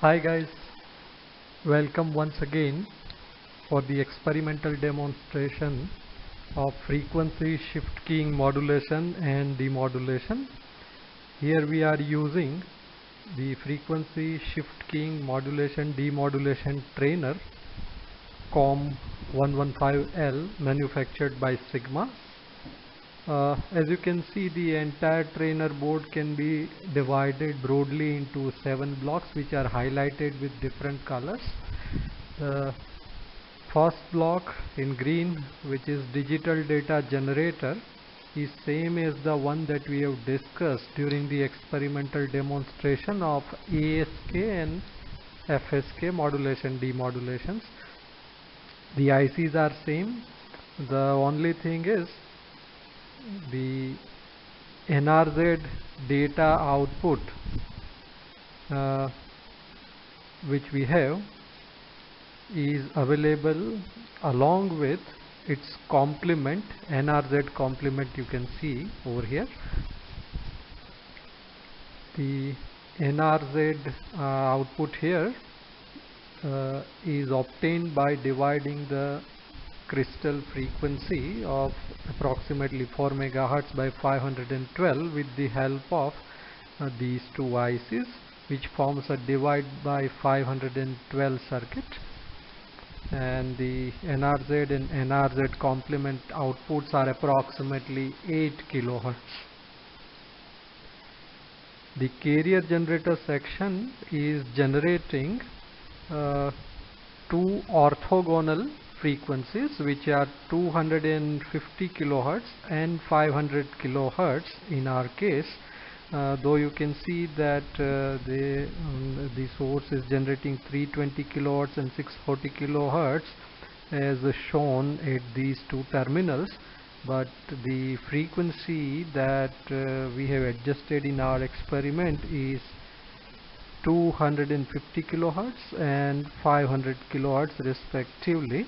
Hi guys, welcome once again for the experimental demonstration of frequency shift keying modulation and demodulation. Here we are using the frequency shift keying modulation demodulation trainer COM115L manufactured by Sigma. As you can see, the entire trainer board can be divided broadly into 7 blocks which are highlighted with different colors. The first block in green, which is digital data generator, is same as the one that we have discussed during the experimental demonstration of ASK and FSK modulation demodulations. The ICs are same. The only thing is the NRZ data output which we have is available along with its complement, NRZ complement. You can see over here the NRZ output here is obtained by dividing the crystal frequency of approximately 4 MHz by 512 with the help of these two ICs, which forms a divide by 512 circuit, and the NRZ and NRZ complement outputs are approximately 8 kHz. The carrier generator section is generating two orthogonal frequencies which are 250 kHz and 500 kHz in our case, though you can see that the source is generating 320 kHz and 640 kHz as shown at these two terminals, but the frequency that we have adjusted in our experiment is 250 kHz and 500 kHz respectively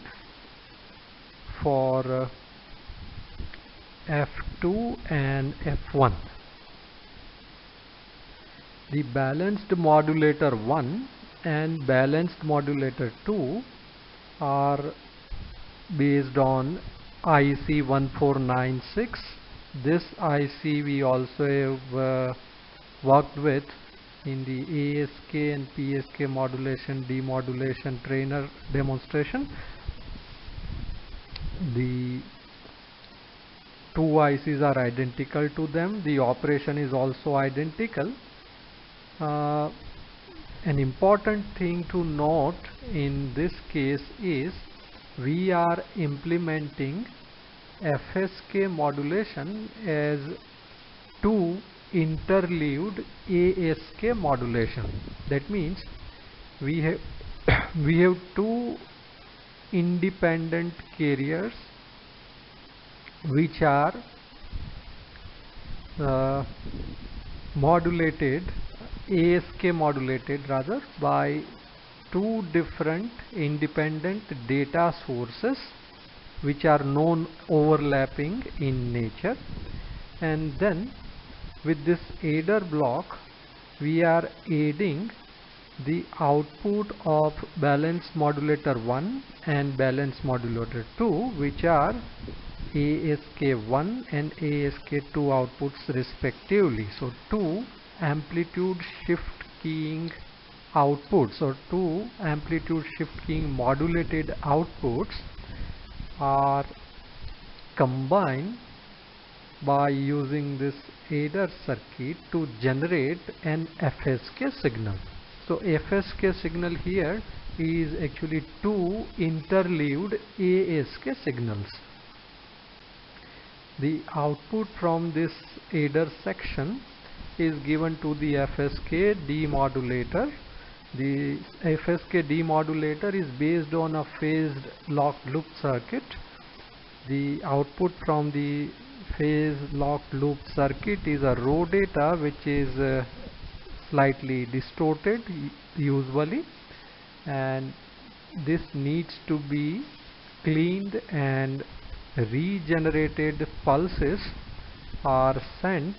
for F2 and F1. The balanced modulator 1 and balanced modulator 2 are based on IC 1496. This IC we also have worked with in the ASK and PSK modulation demodulation trainer demonstration. The two ICs are identical to them. The operation is also identical. An important thing to note in this case is we are implementing FSK modulation as two interleaved ASK modulation. That means we have two independent carriers which are ASK modulated rather by two different independent data sources which are non-overlapping in nature, and then with this adder block we are aiding the output of balanced modulator 1 and balanced modulator 2, which are ASK1 and ASK2 outputs respectively. So two amplitude shift keying outputs or two amplitude shift keying modulated outputs are combined by using this adder circuit to generate an FSK signal. So FSK signal here is actually two interleaved ASK signals. The output from this adder section is given to the FSK demodulator. The FSK demodulator is based on a phased locked loop circuit. The output from the phase locked loop circuit is a raw data which is slightly distorted usually, and this needs to be cleaned, and regenerated pulses are sent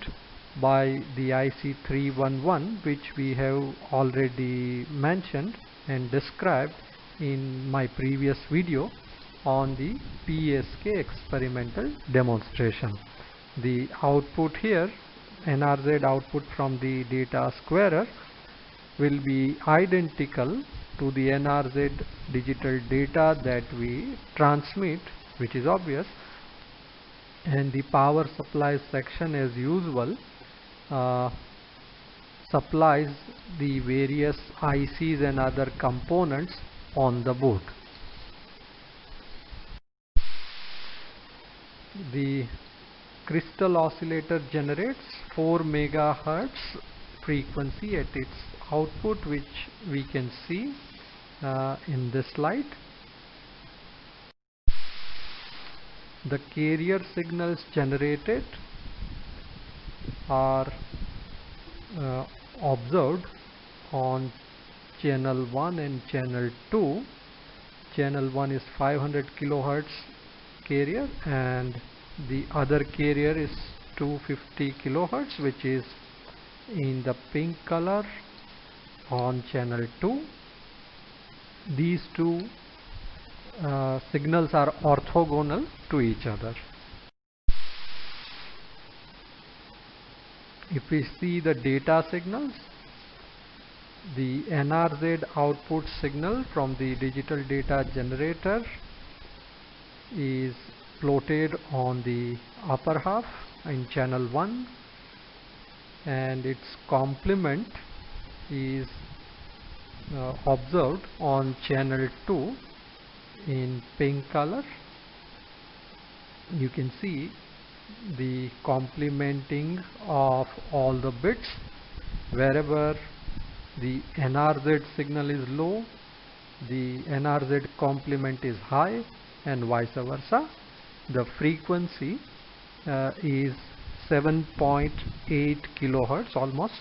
by the IC311, which we have already mentioned and described in my previous video on the PSK experimental demonstration. The output here, NRZ output from the data squarer, will be identical to the NRZ digital data that we transmit, which is obvious, and the power supply section, as usual, supplies the various ICs and other components on the board. The crystal oscillator generates 4 megahertz frequency at its output, which we can see in this slide. The carrier signals generated are observed on channel 1 and channel 2. Channel 1 is 500 kilohertz carrier and the other carrier is 250 kilohertz, which is in the pink color on channel 2. These two signals are orthogonal to each other. If we see the data signals, the NRZ output signal from the digital data generator is plotted on the upper half in channel 1, and its complement is observed on channel 2 in pink color. You can see the complementing of all the bits. Wherever the NRZ signal is low, the NRZ complement is high, and vice versa. The frequency is 7.8 kilohertz almost.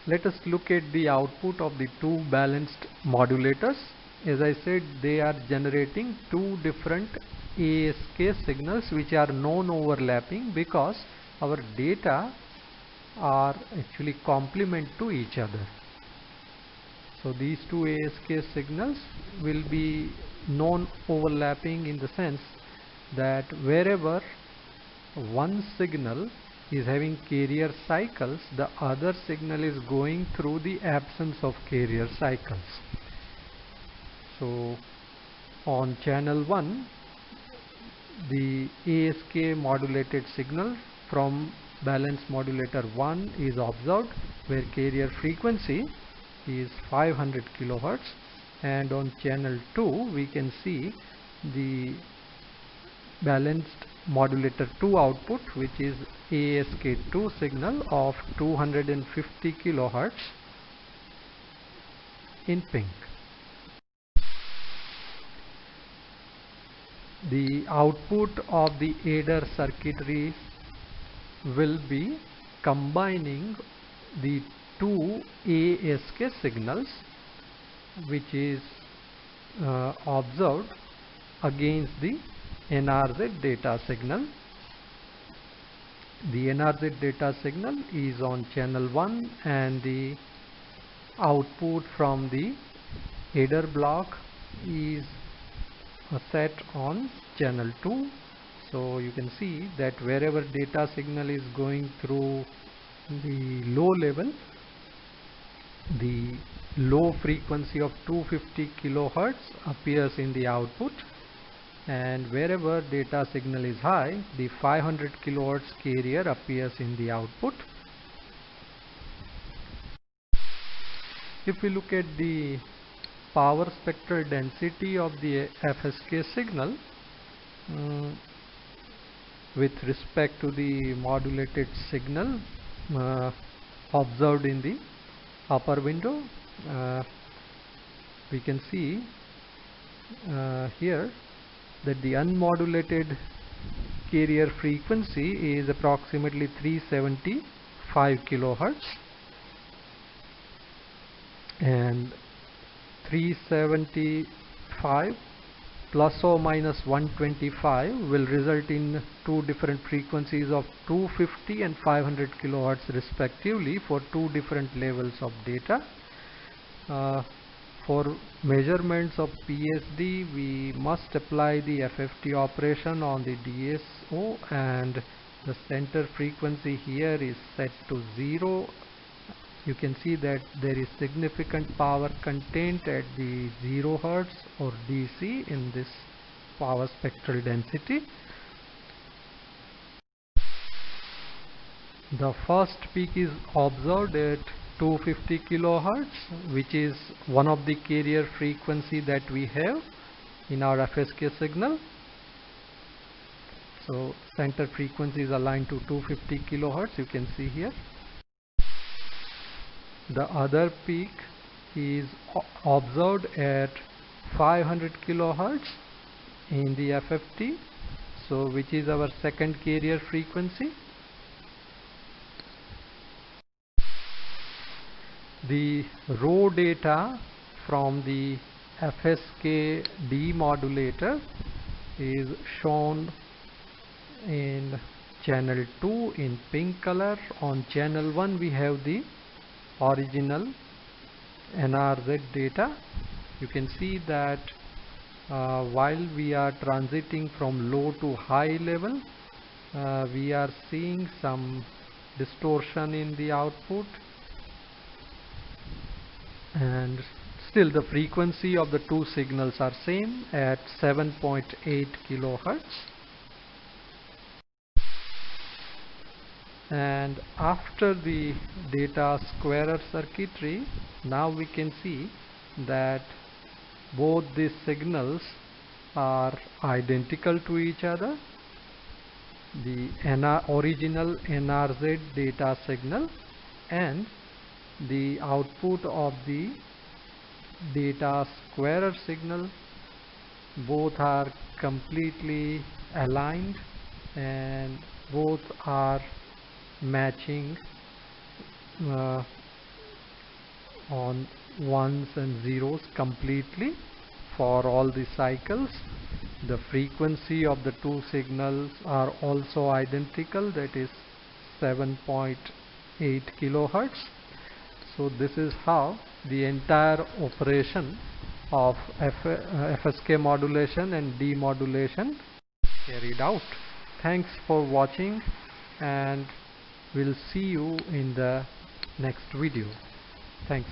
Let us look at the output of the two balanced modulators. As I said, they are generating two different ASK signals which are non-overlapping because our data are actually complement to each other. So these two ASK signals will be non-overlapping in the sense that wherever one signal is having carrier cycles, the other signal is going through the absence of carrier cycles. So on channel 1, the ASK modulated signal from balance modulator 1 is observed, where carrier frequency is 500 kilohertz, and on channel 2 we can see the balanced modulator 2 output, which is ASK2 signal of 250 kilohertz in pink. The output of the ADER circuitry will be combining the two ASK signals, which is observed against the NRZ data signal. The NRZ data signal is on channel 1 and the output from the ADER block is set on channel 2. So you can see that wherever data signal is going through the low level, the low frequency of 250 kilohertz appears in the output, and wherever data signal is high, the 500 kilohertz carrier appears in the output. If we look at the power spectral density of the FSK signal with respect to the modulated signal observed in the upper window, we can see here that the unmodulated carrier frequency is approximately 375 kilohertz, and 375 plus or minus 125 will result in two different frequencies of 250 and 500 kilohertz respectively for two different levels of data. For measurements of PSD, we must apply the FFT operation on the DSO, and the center frequency here is set to 0. You can see that there is significant power content at the 0 Hertz or DC in this power spectral density. The first peak is observed at 250 kilohertz, which is one of the carrier frequency that we have in our FSK signal. So center frequency is aligned to 250 kilohertz, you can see here. The other peak is observed at 500 kilohertz in the FFT, so which is our second carrier frequency. The raw data from the FSK demodulator is shown in channel 2 in pink color. On channel 1 we have the original NRZ data. You can see that while we are transiting from low to high level, we are seeing some distortion in the output, and still the frequency of the two signals are same at 7.8 kilohertz. And after the data squarer circuitry, now we can see that both these signals are identical to each other. The original NRZ data signal and the output of the data squarer signal, both are completely aligned and both are matching on ones and zeros completely for all the cycles. The frequency of the two signals are also identical, that is 7.8 kilohertz. So this is how the entire operation of FSK modulation and demodulation carried out. Thanks for watching, and we'll see you in the next video. Thanks.